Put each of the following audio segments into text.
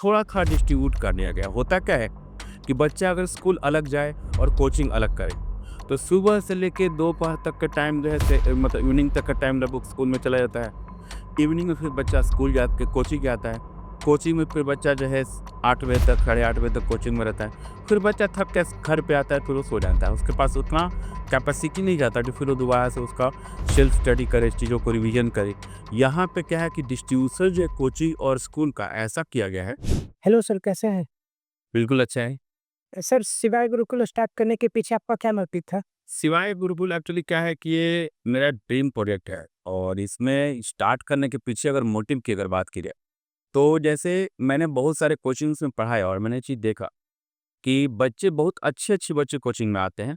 थोड़ा-थोड़ा डिस्ट्रीब्यूट कर दिया गया। होता क्या है कि बच्चा अगर स्कूल अलग जाए और कोचिंग अलग करे, तो सुबह से लेके दोपहर तक का टाइम जो है मतलब इवनिंग तक का टाइम लगभग स्कूल में चला जाता है। इवनिंग में फिर बच्चा स्कूल जा के कोचिंग जाता है। कोचिंग में फिर बच्चा जो है 8 बजे तक, साढ़े 8 बजे तक कोचिंग में रहता है। फिर बच्चा थक के घर पे आता है, फिर वो सो जाता है। उसके पास उतना कैपेसिटी नहीं जाता कि फिर वो दोबारा से उसका सेल्फ स्टडी करे, चीज़ों को रिवीजन करे। यहाँ पे क्या है कि डिस्ट्रीब्यूशन जो है कोचिंग और स्कूल का ऐसा किया गया है, हेलो सर, कैसे हैं? बिल्कुल अच्छा है। सर, शिवाय गुरुकुल स्टार्ट करने के पीछे आपका क्या मोटिव था? सिवाय गुरुकुल एक्चुअली क्या है कि ये मेरा ड्रीम प्रोजेक्ट है और इसमें स्टार्ट करने के पीछे अगर मोटिव की अगर बात की जाए, तो जैसे मैंने बहुत सारे कोचिंग्स में पढ़ा है और मैंने चीज़ देखा कि बच्चे बहुत अच्छे-अच्छे बच्चे कोचिंग में आते हैं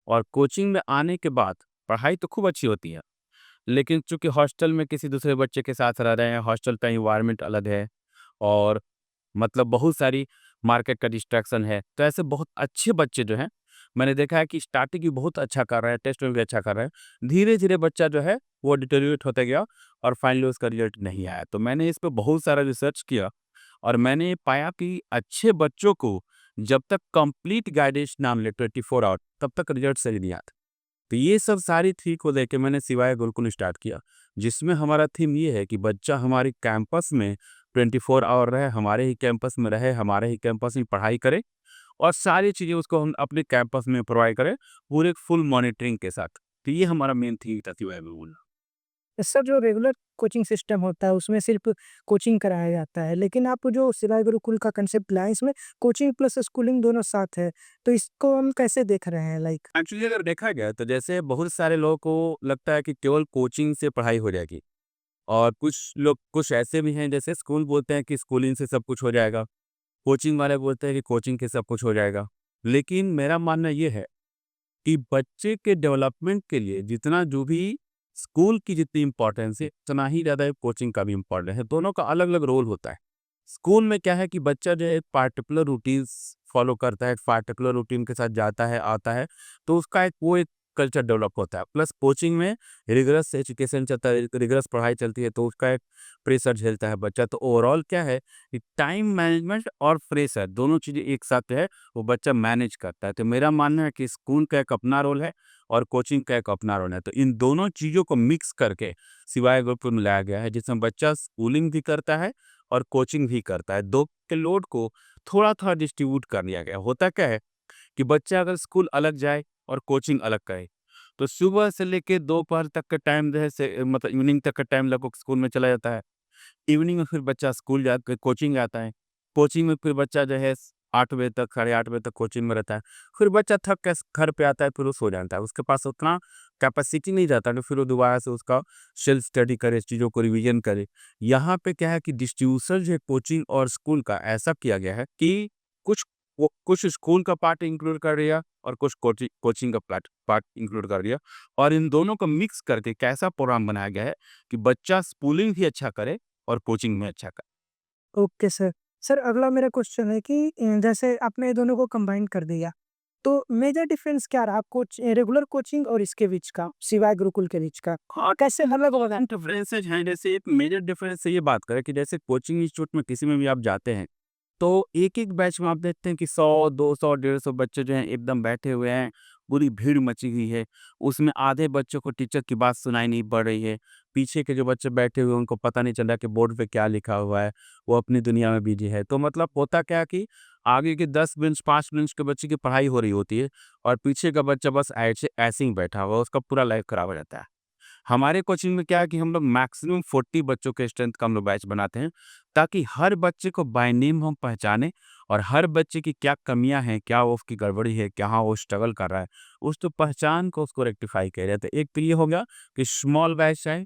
और कोचिंग में आने के बाद पढ़ाई तो खूब अच्छी होती है, लेकिन चूँकि हॉस्टल में किसी दूसरे बच्चे के साथ रह रहे हैं, हॉस्टल का एनवायरनमेंट अलग है और मतलब बहुत सारी मार्केट का डिस्ट्रैक्शन है। तो ऐसे बहुत अच्छे बच्चे जो हैं, मैंने देखा है कि स्टार्टिंग भी बहुत अच्छा कर रहे हैं, टेस्ट में भी अच्छा कर रहे हैं। धीरे-धीरे बच्चा जो है वो डिटेरियोरेट होता गया और फाइनली उसका रिजल्ट नहीं आया। तो मैंने इस पे बहुत सारा रिसर्च किया और मैंने पाया कि अच्छे बच्चों को जब तक कंप्लीट गाइडेंस ना मिले 24 आवर तब तक रिजल्ट सही नहीं आता। तो ये सब सारी थी को लेके मैंने सिवाय गुरुकुल स्टार्ट किया, जिसमें हमारा थीम ये है कि बच्चा हमारे कैंपस में 24 आवर रहे, हमारे ही कैंपस में रहे, हमारे ही कैंपस में पढ़ाई करे और सारी चीज़ें उसको हम अपने कैंपस में प्रोवाइड करें, पूरे फुल मॉनिटरिंग के साथ। तो ये हमारा मेन थीम था सिवाय गुरुकुल। सर, जो रेगुलर कोचिंग सिस्टम होता है, उसमें सिर्फ़ कोचिंग कराया जाता है, लेकिन आप जो शिवाय गुरुकुल का कांसेप्ट लाए, इसमें कोचिंग प्लस स्कूलिंग दोनों साथ है, तो इसको हम कैसे देख रहे हैं लाइक? एक्चुअली अगर देखा गया तो जैसे बहुत सारे लोगों को लगता है कि केवल कोचिंग से पढ़ाई हो जाएगी और कुछ लोग कुछ ऐसे भी हैं जैसे स्कूल बोलते हैं कि स्कूलिंग से सब कुछ हो जाएगा। कोचिंग वाले बोलते हैं कि कोचिंग से सब कुछ हो जाएगा। लेकिन मेरा मानना ये है कि बच्चे के डेवलपमेंट के लिए जितना जो भी स्कूल की जितनी इम्पोर्टेंस है, उतना ही ज़्यादा कोचिंग का भी इम्पोर्टेंस है। दोनों का अलग-अलग रोल होता है। स्कूल में क्या है कि बच्चा जो है एक पार्टिकुलर रूटीन्स फ़ॉलो करता है, एक पार्टिकुलर रूटीन के साथ जाता है, आता है, तो उसका एक कल्चर डेवलप होता है। प्लस कोचिंग में रिगरस एजुकेशन चलता है, रिगरस पढ़ाई चलती है, तो उसका एक प्रेशर झेलता है बच्चा। तो ओवरऑल क्या है कि टाइम मैनेजमेंट और प्रेशर दोनों चीज़ें एक साथ जो है वो बच्चा मैनेज करता है। तो मेरा मानना है कि स्कूल का एक अपना रोल है और कोचिंग का एक अपना रोल है। तो इन दोनों चीज़ों को मिक्स करके सिवाय ग्रुप में लाया गया है, जिसमें बच्चा स्कूलिंग भी करता है और कोचिंग भी करता है। 2 के लोड को थोड़ा-थोड़ा डिस्ट्रीब्यूट कर दिया गया है। होता क्या है कि बच्चा अगर स्कूल अलग जाए और कोचिंग अलग करे, तो सुबह से लेके दोपहर तक का टाइम जो है मतलब इवनिंग तक का टाइम लगभग स्कूल में चला जाता है। इवनिंग में फिर बच्चा स्कूल जा के कोचिंग आता है। कोचिंग में फिर बच्चा जो है 8 बजे तक, साढ़े 8 बजे तक कोचिंग में रहता है। फिर बच्चा थक के घर पे आता है, फिर वो सो जाता है। उसके पास उतना कैपेसिटी नहीं रहता कि फिर वो दोबारा से उसका सेल्फ स्टडी करे, चीज़ों को रिवीजन करे। यहाँ पे क्या है कि डिस्ट्रीब्यूशन जो है कोचिंग और स्कूल का ऐसा किया गया है कि कुछ कुछ स्कूल का पार्ट इंक्लूड कर दिया और कुछ कोचिंग का पार्ट पार्ट इंक्लूड कर दिया और इन दोनों को मिक्स करके कैसा प्रोग्राम बनाया गया है कि बच्चा स्कूलिंग भी अच्छा करे और कोचिंग में अच्छा करें। Okay sir. सर, अगला मेरा क्वेश्चन है कि जैसे आपने ये दोनों को कंबाइन कर दिया, तो मेजर डिफरेंस क्या रहा रेगुलर कोचिंग और इसके बीच का, शिवाय गुरुकुल के बीच का? हाँ, कैसे अलग होगा? डिफरेंसेस हैं जैसे एक मेजर डिफरेंस से ये बात करें कि जैसे कोचिंग इंस्टीट्यूट में किसी में भी आप जाते हैं, तो एक-एक बैच में आप देखते हैं कि 100, 200, 150 बच्चे जो हैं एकदम बैठे हुए हैं, पूरी भीड़ मची हुई है। उसमें आधे बच्चों को टीचर की बात सुनाई नहीं पड़ रही है। पीछे के जो बच्चे बैठे हुए हैं उनको पता नहीं चल रहा कि बोर्ड पे क्या लिखा हुआ है, वो अपनी दुनिया में बिज़ी है। तो मतलब होता क्या है कि आगे के 10 बेंच 5 बेंच के बच्चे की पढ़ाई हो रही होती है और पीछे का बच्चा बस ऐसे ही बैठा हुआ है, उसका पूरा लाइफ खराब हो जाता है। हमारे कोचिंग में क्या है कि हम लोग मैक्सिमम 40 बच्चों के स्ट्रेंथ का हम लोग बैच बनाते हैं, ताकि हर बच्चे को बाय नेम हम पहचानें और हर बच्चे की क्या कमियाँ हैं, क्या वो उसकी गड़बड़ी है, कहाँ वो स्ट्रगल कर रहा है, उस तो पहचान को उसको रेक्टिफ़ाई किया जाता है। एक तो ये हो गया कि स्मॉल बैच है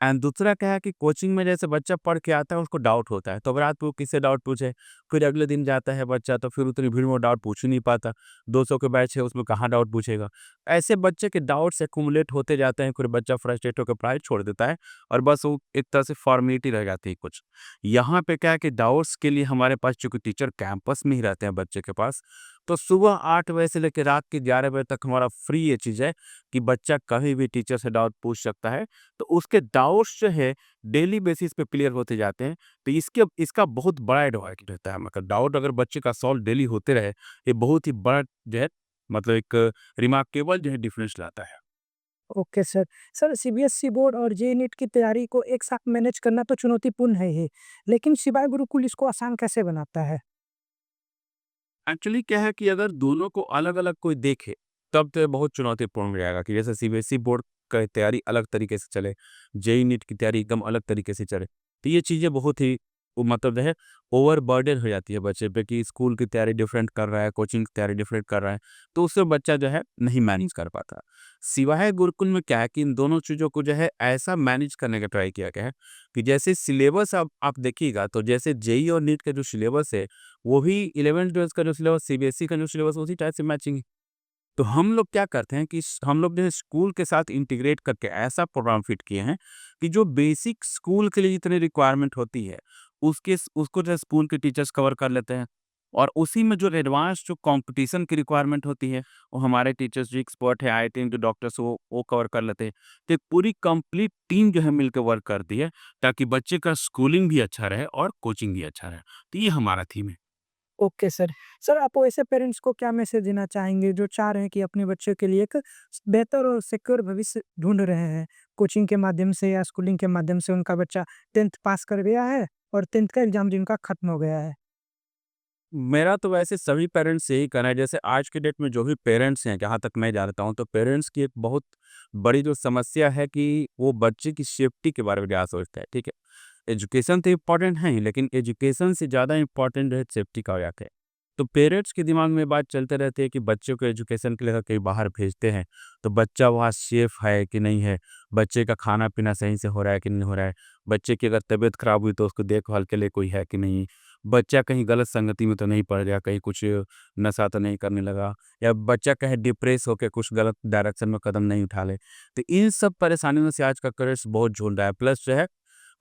एंड दूसरा क्या है कि कोचिंग में जैसे बच्चा पढ़ के आता है उसको डाउट होता है तो अब रात को किससे डाउट पूछे। फिर अगले दिन जाता है बच्चा तो फिर उतनी भीड़ में वो डाउट पूछ ही नहीं पाता। 200 के बैच है उसमें कहाँ डाउट पूछेगा। ऐसे बच्चे के डाउट्स एक्यूमुलेट होते जाते हैं, फिर बच्चा फ्रस्ट्रेट होकर पढ़ाई छोड़ देता है और बस वो एक तरह से फॉर्मेलिटी रह जाती है कुछ। यहाँ पे क्या है कि डाउट्स के लिए हमारे पास चूंकि टीचर कैंपस में ही रहते हैं बच्चे के पास, तो सुबह 8 बजे से लेके रात के 11 बजे तक हमारा फ्री ये चीज़ है कि बच्चा कभी भी टीचर से डाउट पूछ सकता है। तो उसके डाउट्स जो है डेली बेसिस पे क्लियर होते जाते हैं। तो इसके इसका बहुत बड़ा एडवांटेज रहता है, मतलब डाउट अगर बच्चे का सॉल्व डेली होते रहे, ये बहुत ही बड़ा जो है मतलब एक रिमार्केबल जो है डिफरेंस लाता है। Okay sir. Sir CBSE board और जेईई नीट की तैयारी को एक साथ मैनेज करना तो चुनौतीपूर्ण है ही, लेकिन शिवाय गुरुकुल इसको आसान कैसे बनाता है? एक्चुअली क्या है कि अगर दोनों को अलग-अलग कोई देखे, तब तो ये बहुत चुनौतीपूर्ण हो जाएगा कि जैसे सीबीएसई बोर्ड का तैयारी अलग तरीके से चले, जेईई नीट की तैयारी एकदम अलग तरीके से चले। तो ये चीज़ें बहुत ही वो मतलब जो है ओवरबर्डन हो जाती है बच्चे पे कि स्कूल की तैयारी डिफरेंट कर रहा है, कोचिंग की तैयारी डिफरेंट कर रहा है, तो उससे बच्चा जो है नहीं मैनेज कर पाता। सिवाय गुरुकुल में क्या है कि इन दोनों चीज़ों को जो है ऐसा मैनेज करने का ट्राई किया गया है कि जैसे सिलेबस आप देखिएगा तो जैसे जेईई और नीट का जो सिलेबस है वो भी 11th-12th का जो सिलेबस सीबीएसई का जो सिलेबस उसी टाइप से मैचिंग है। तो हम लोग क्या करते हैं कि हम लोग जो है स्कूल के साथ इंटीग्रेट करके ऐसा प्रोग्राम फिट किए हैं कि जो बेसिक स्कूल के लिए जितनी रिक्वायरमेंट होती है उसको जो है स्कूल के टीचर्स कवर कर लेते हैं। और उसी में जो एडवांस जो कंपटीशन की रिक्वायरमेंट होती है वो हमारे टीचर्स जो एक्सपर्ट है आईआईटी के डॉक्टर्स वो कवर कर लेते हैं। तो एक पूरी कंप्लीट टीम जो है मिलकर वर्क करती है ताकि बच्चे का स्कूलिंग भी अच्छा रहे और कोचिंग भी अच्छा रहे। तो ये हमारा थीम है। Okay sir. सर आप वैसे पेरेंट्स को क्या मैसेज देना चाहेंगे जो चाह रहे हैं कि अपने बच्चे के लिए एक बेहतर और सिक्योर भविष्य ढूँढ रहे हैं? कोचिंग के माध्यम से या स्कूलिंग के माध्यम से उनका बच्चा 10th पास कर गया है और 10th का एग्ज़ाम जिनका खत्म हो गया है। मेरा तो वैसे सभी पेरेंट्स से यही कहना है, जैसे आज के डेट में जो भी पेरेंट्स हैं, जहाँ तक मैं जानता हूँ, तो पेरेंट्स की एक बहुत बड़ी जो समस्या है कि वो बच्चे की सेफ्टी के बारे में क्या सोचता है, ठीक है? एजुकेशन तो इम्पोर्टेंट है ही, लेकिन एजुकेशन से ज़्यादा इम्पोर्टेंट है सेफ्टी का हो जाता है। तो पेरेंट्स के दिमाग में बात चलते रहती है कि बच्चों को एजुकेशन के लिए अगर कहीं बाहर भेजते हैं, तो बच्चा वहाँ सेफ है कि नहीं है? बच्चे का खाना-पीना सही से हो रहा है कि नहीं हो रहा है? बच्चे की अगर तबीयत खराब हुई, तो उसको देखभाल के लिए कोई है कि नहीं? बच्चा कहीं गलत संगति में तो नहीं पड़ गया, कहीं कुछ नशा तो नहीं करने लगा या बच्चा कहीं डिप्रेस होके कुछ गलत डायरेक्शन में कदम नहीं उठा ले। तो इन सब परेशानियों से आज का पेरेंट्स बहुत झूल रहा है। प्लस जो है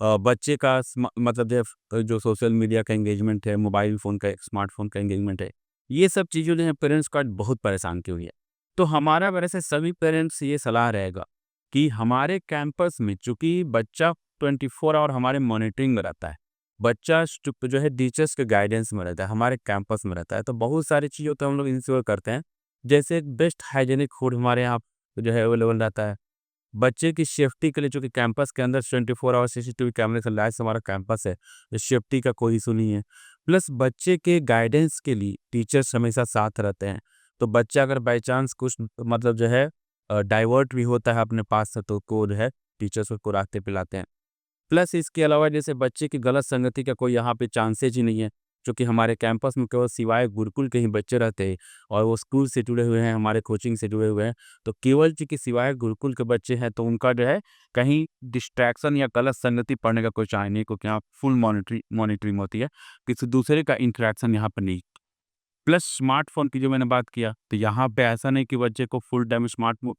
बच्चे का मतलब जो सोशल मीडिया का एंगेजमेंट है, मोबाइल फ़ोन का, स्मार्टफ़ोन का एंगेजमेंट है, ये सब चीज़ें जो है पेरेंट्स को आज बहुत परेशान की हुई है। तो हमारा मेरे से सभी पेरेंट्स से ये सलाह रहेगा कि हमारे कैंपस में चूँकि बच्चा 24 आवर हमारे मॉनिटरिंग में रहता है। बच्चा जो है टीचर्स के गाइडेंस में रहता है, हमारे कैंपस में रहता है, तो बहुत सारी चीज़ों को हम लोग इंश्योर करते हैं। जैसे एक बेस्ट हाइजीनिक फूड हमारे यहाँ जो है अवेलेबल रहता है। बच्चे की सेफ्टी के लिए चूँकि कैंपस के अंदर 24 आवर सीसीटीवी कैमरे से लैस हमारा कैंपस है, तो सेफ्टी का कोई इश्यू नहीं है। प्लस बच्चे के गाइडेंस के लिए टीचर्स हमेशा साथ रहते हैं। तो बच्चा अगर बाय चांस कुछ मतलब जो है डाइवर्ट भी होता है अपने पास से, तो को जो है टीचर्स उसको रास्ते पे लाते हैं। प्लस इसके अलावा जैसे बच्चे की गलत संगति का कोई यहाँ पे चांसेज ही नहीं है, क्योंकि हमारे कैंपस में केवल सिवाय गुरुकुल के ही बच्चे रहते हैं और वो स्कूल से जुड़े हुए हैं, हमारे कोचिंग से जुड़े हुए हैं। तो केवल चूँकि सिवाय गुरुकुल के बच्चे हैं, तो उनका जो है कहीं डिस्ट्रैक्शन या गलत संगति पड़ने का कोई चांस नहीं, क्योंकि यहाँ फुल मॉनिटरिंग होती है। किसी दूसरे का इंटरेक्शन यहाँ पे नहीं। प्लस स्मार्टफ़ोन की जो मैंने बात किया, तो यहाँ पे ऐसा नहीं कि बच्चे को फुल टाइम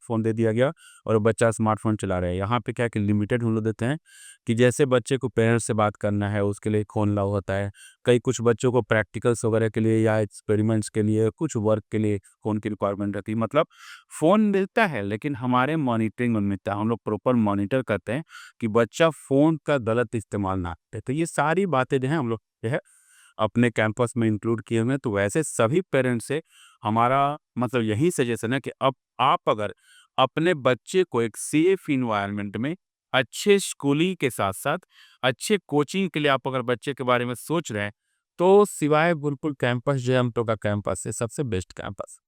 फ़ोन दे दिया गया और बच्चा स्मार्टफ़ोन चला रहा है। यहाँ पे क्या है कि लिमिटेड हम लोग देते हैं कि जैसे बच्चे को पेरेंट्स से बात करना है, उसके लिए फ़ोन अलाउ होता है। कई कुछ बच्चों को प्रैक्टिकल्स वगैरह के लिए या एक्सपेरिमेंट्स के लिए, कुछ वर्क के लिए फ़ोन की रिक्वायरमेंट रहती है। मतलब फ़ोन मिलता है, लेकिन हमारे मॉनिटरिंग में मिलता है। हम लोग प्रॉपर मॉनिटर करते हैं कि बच्चा फ़ोन का गलत इस्तेमाल ना करे। तो ये सारी बातें जो हैं हम लोग जो है अपने कैंपस में इंक्लूड किए हुए हैं। तो वैसे सभी पेरेंट्स से हमारा मतलब यही सजेशन है कि अब आप अगर अपने बच्चे को एक सेफ इन्वायरमेंट में अच्छे स्कूलिंग के साथ-साथ अच्छे कोचिंग के लिए आप अगर बच्चे के बारे में सोच रहे हैं, तो सिवाय गुरुकुल कैंपस जो है हम लोग का कैंपस है सबसे बेस्ट कैंपस।